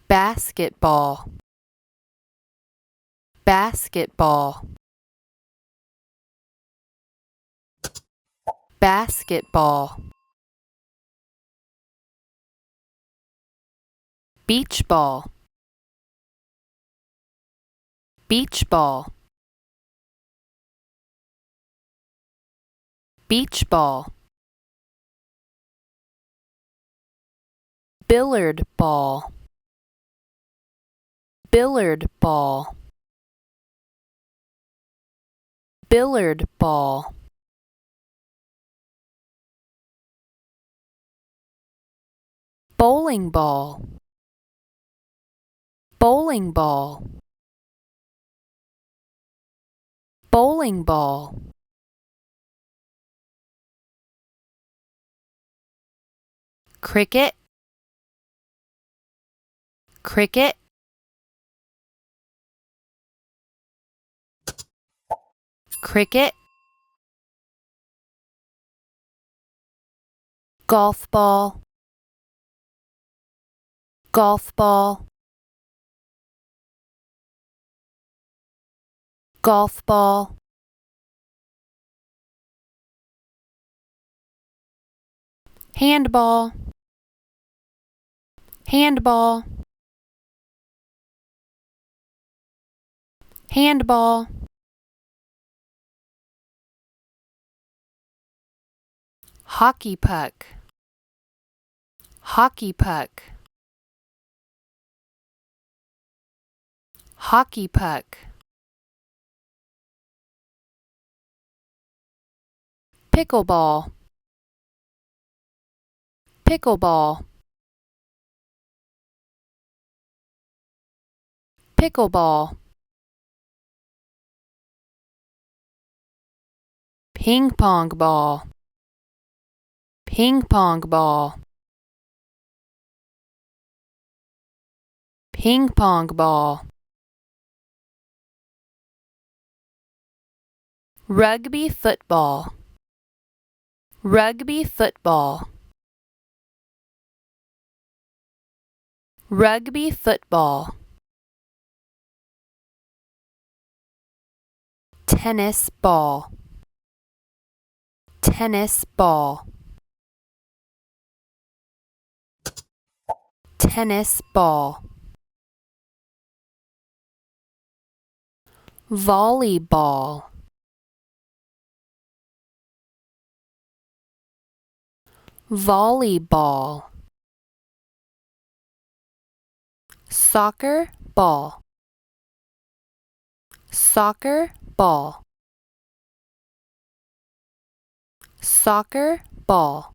basketball, basketball, basketball, beach ball, beach ball, beach ball, billiard ball, billiard ball, billiard ball, bowling ball, bowling ball, bowling ball, cricket, cricket, cricket, golf ball, golf ball, golf ball, handball, handball, handball, hockey puck, hockey puck, hockey puck, pickleball, pickleball, pickleball, ping pong ball, ping pong ball, ping pong ball, rugby football, rugby football, rugby football, tennis ball, tennis ball, tennis ball, volleyball, volleyball, soccer ball, soccer ball, soccer ball,